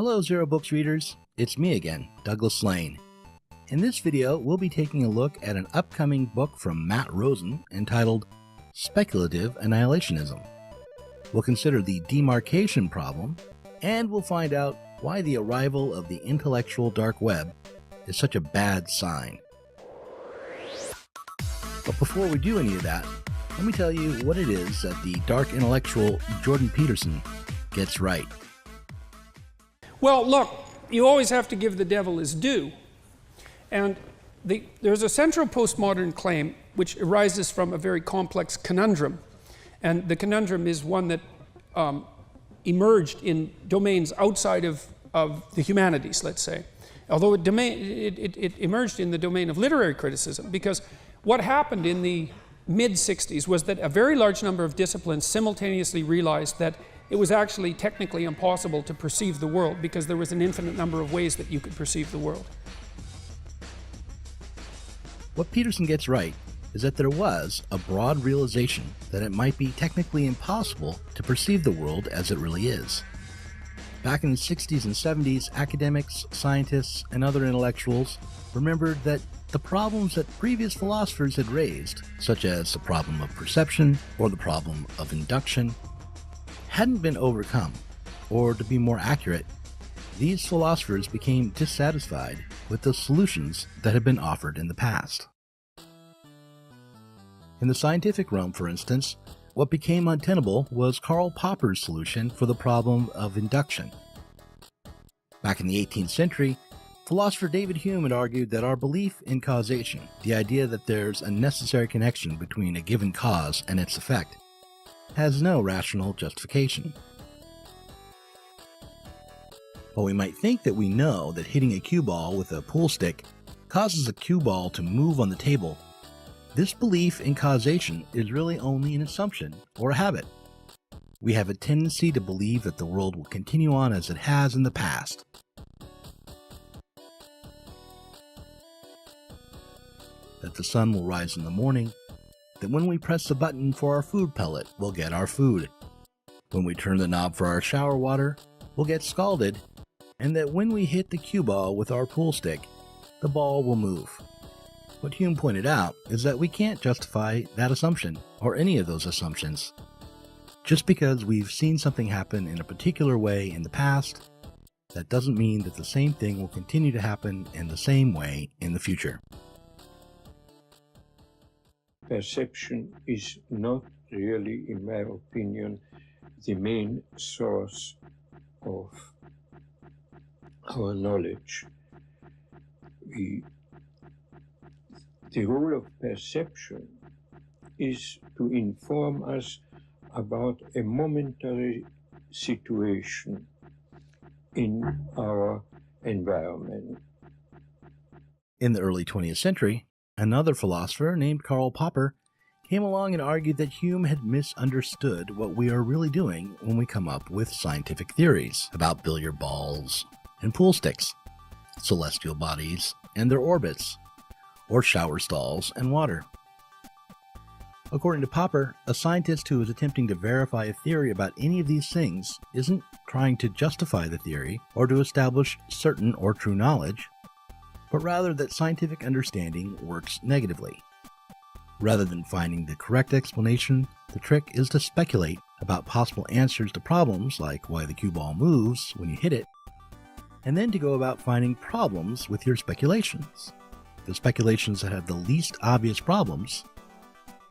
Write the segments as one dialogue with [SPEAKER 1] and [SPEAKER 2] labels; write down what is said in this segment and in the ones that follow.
[SPEAKER 1] Hello Zero Books readers, it's me again, Douglas Lane. In this video, we'll be taking a look at an upcoming book from Matt Rosen entitled Speculative Annihilationism. We'll consider the demarcation problem, and we'll find out why the arrival of the intellectual dark web is such a bad sign. But before we do any of that, let me tell you what it is that the dark intellectual Jordan Peterson gets right.
[SPEAKER 2] Well, look, you always have to give the devil his due. And there's a central postmodern claim which arises from a very complex conundrum. And the conundrum is one that emerged in domains outside of the humanities, let's say. Although it emerged in the domain of literary criticism, because what happened in the mid-60s was that a very large number of disciplines simultaneously realized that it was actually technically impossible to perceive the world because there was an infinite number of ways that you could perceive the world.
[SPEAKER 1] What Peterson gets right is that there was a broad realization that it might be technically impossible to perceive the world as it really is. Back in the 60s and 70s, academics, scientists, and other intellectuals remembered that the problems that previous philosophers had raised, such as the problem of perception or the problem of induction, hadn't been overcome, or to be more accurate, these philosophers became dissatisfied with the solutions that had been offered in the past. In the scientific realm, for instance, what became untenable was Karl Popper's solution for the problem of induction. Back in the 18th century, philosopher David Hume had argued that our belief in causation, the idea that there's a necessary connection between a given cause and its effect, has no rational justification. While we might think that we know that hitting a cue ball with a pool stick causes a cue ball to move on the table, this belief in causation is really only an assumption or a habit. We have a tendency to believe that the world will continue on as it has in the past. That the sun will rise in the morning, that when we press the button for our food pellet, we'll get our food. When we turn the knob for our shower water, we'll get scalded, and that when we hit the cue ball with our pool stick, the ball will move. What Hume pointed out is that we can't justify that assumption, or any of those assumptions. Just because we've seen something happen in a particular way in the past, that doesn't mean that the same thing will continue to happen in the same way in the future.
[SPEAKER 3] Perception is not really, in my opinion, the main source of our knowledge. The role of perception is to inform us about a momentary situation in our environment.
[SPEAKER 1] In the early 20th century, another philosopher named Karl Popper came along and argued that Hume had misunderstood what we are really doing when we come up with scientific theories about billiard balls and pool sticks, celestial bodies and their orbits, or shower stalls and water. According to Popper, a scientist who is attempting to verify a theory about any of these things isn't trying to justify the theory or to establish certain or true knowledge, but rather that scientific understanding works negatively. Rather than finding the correct explanation, the trick is to speculate about possible answers to problems like why the cue ball moves when you hit it, and then to go about finding problems with your speculations. The speculations that have the least obvious problems,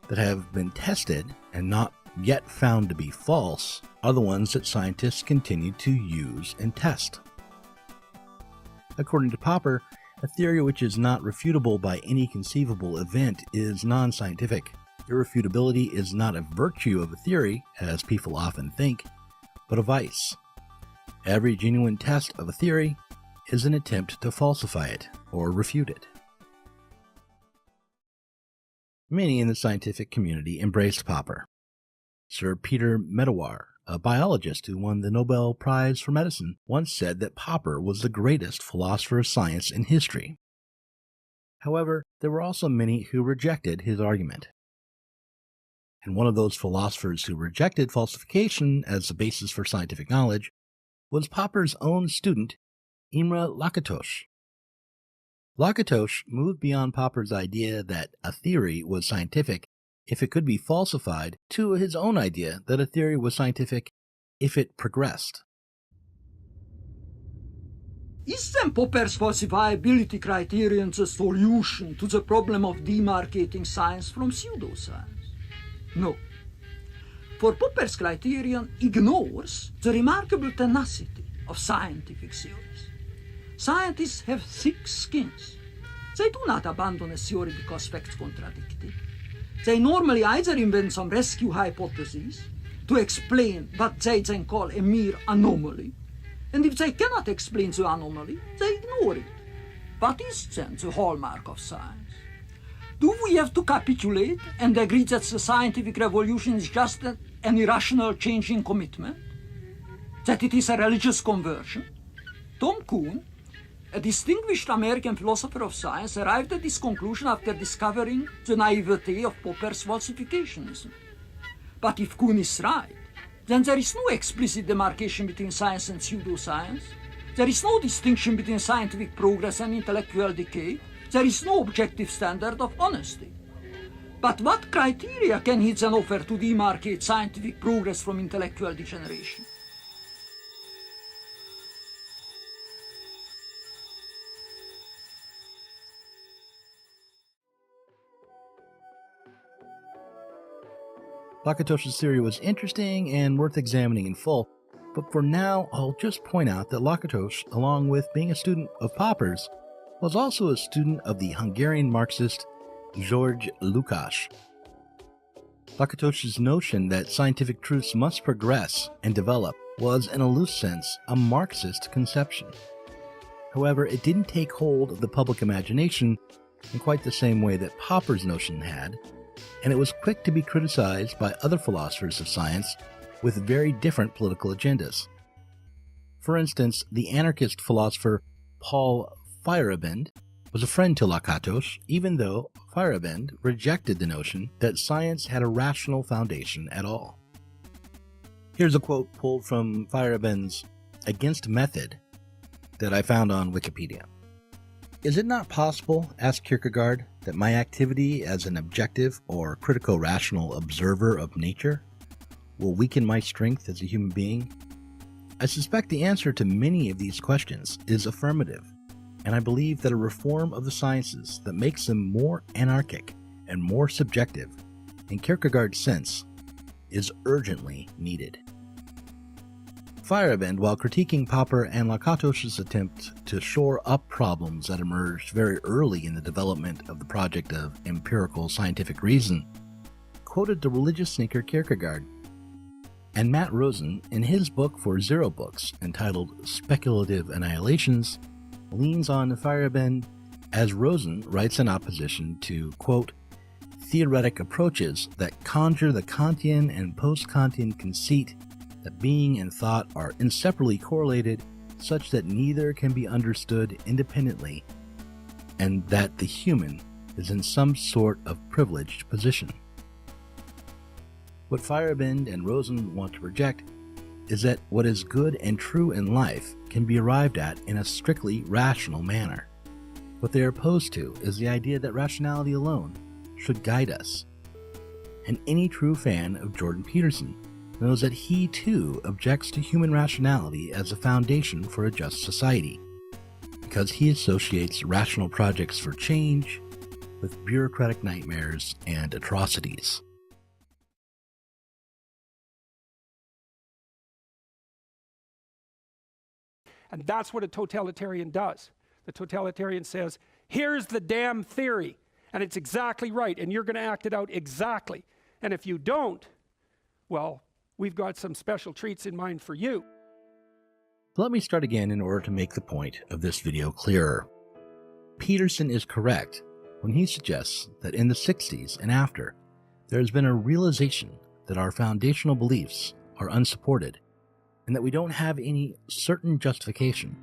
[SPEAKER 1] that have been tested and not yet found to be false, are the ones that scientists continue to use and test. According to Popper, a theory which is not refutable by any conceivable event is non-scientific. Irrefutability is not a virtue of a theory, as people often think, but a vice. Every genuine test of a theory is an attempt to falsify it or refute it. Many in the scientific community embraced Popper. Sir Peter Medawar, a biologist who won the Nobel Prize for Medicine, once said that Popper was the greatest philosopher of science in history. However, there were also many who rejected his argument. And one of those philosophers who rejected falsification as the basis for scientific knowledge was Popper's own student, Imre Lakatos. Lakatos moved beyond Popper's idea that a theory was scientific if it could be falsified to his own idea that a theory was scientific if it progressed.
[SPEAKER 4] Is then Popper's falsifiability criterion the solution to the problem of demarcating science from pseudoscience? No. For Popper's criterion ignores the remarkable tenacity of scientific theories. Scientists have thick skins. They do not abandon a theory because facts contradict it. They normally either invent some rescue hypotheses to explain what they then call a mere anomaly, and if they cannot explain the anomaly, they ignore it. What is then the hallmark of science? Do we have to capitulate and agree that the scientific revolution is just an irrational change in commitment? That it is a religious conversion? Tom Kuhn, a distinguished American philosopher of science, arrived at this conclusion after discovering the naivete of Popper's falsificationism. But if Kuhn is right, then there is no explicit demarcation between science and pseudoscience. There is no distinction between scientific progress and intellectual decay. There is no objective standard of honesty. But what criteria can he then offer to demarcate scientific progress from intellectual degeneration?
[SPEAKER 1] Lakatos' theory was interesting and worth examining in full, but for now I'll just point out that Lakatos, along with being a student of Popper's, was also a student of the Hungarian Marxist George Lukács. Lakatos' notion that scientific truths must progress and develop was, in a loose sense, a Marxist conception. However, it didn't take hold of the public imagination in quite the same way that Popper's notion had, and it was quick to be criticized by other philosophers of science with very different political agendas. For instance, the anarchist philosopher Paul Feyerabend was a friend to Lakatos, even though Feyerabend rejected the notion that science had a rational foundation at all. Here's a quote pulled from Feyerabend's Against Method that I found on Wikipedia. "Is it not possible, asked Kierkegaard, that my activity as an objective or critico-rational observer of nature will weaken my strength as a human being? I suspect the answer to many of these questions is affirmative, and I believe that a reform of the sciences that makes them more anarchic and more subjective, in Kierkegaard's sense, is urgently needed." Feyerabend, while critiquing Popper and Lakatos' attempt to shore up problems that emerged very early in the development of the project of empirical scientific reason, quoted the religious thinker Kierkegaard. And Matt Rosen, in his book for Zero Books, entitled Speculative Annihilations, leans on Feyerabend as Rosen writes in opposition to, quote, theoretic approaches that conjure the Kantian and post-Kantian conceit that being and thought are inseparably correlated such that neither can be understood independently, and that the human is in some sort of privileged position. What Feyerabend and Rosen want to reject is that what is good and true in life can be arrived at in a strictly rational manner. What they are opposed to is the idea that rationality alone should guide us. And any true fan of Jordan Peterson knows that he too objects to human rationality as a foundation for a just society, because he associates rational projects for change with bureaucratic nightmares and atrocities.
[SPEAKER 2] And that's what a totalitarian does. The totalitarian says, here's the damn theory, and it's exactly right, and you're going to act it out exactly. And if you don't, well, we've got some special treats in mind for you.
[SPEAKER 1] Let me start again in order to make the point of this video clearer. Peterson is correct when he suggests that in the 60s and after, there has been a realization that our foundational beliefs are unsupported, and that we don't have any certain justification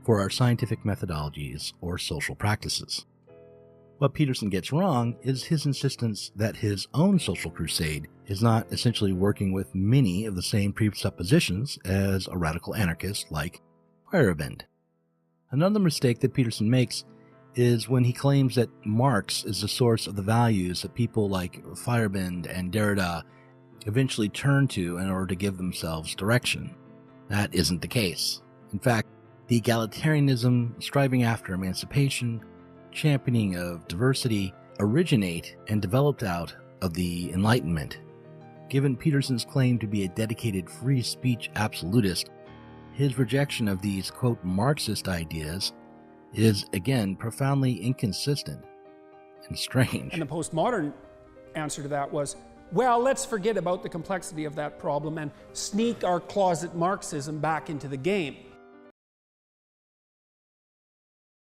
[SPEAKER 1] for our scientific methodologies or social practices. What Peterson gets wrong is his insistence that his own social crusade is not essentially working with many of the same presuppositions as a radical anarchist like Feyerabend. Another mistake that Peterson makes is when he claims that Marx is the source of the values that people like Feyerabend and Derrida eventually turn to in order to give themselves direction. That isn't the case. In fact, the egalitarianism, striving after emancipation, championing of diversity originate and developed out of the Enlightenment. Given Peterson's claim to be a dedicated free speech absolutist, his rejection of these, quote, Marxist ideas is, again, profoundly inconsistent and strange.
[SPEAKER 2] And the postmodern answer to that was, well, let's forget about the complexity of that problem and sneak our closet Marxism back into the game.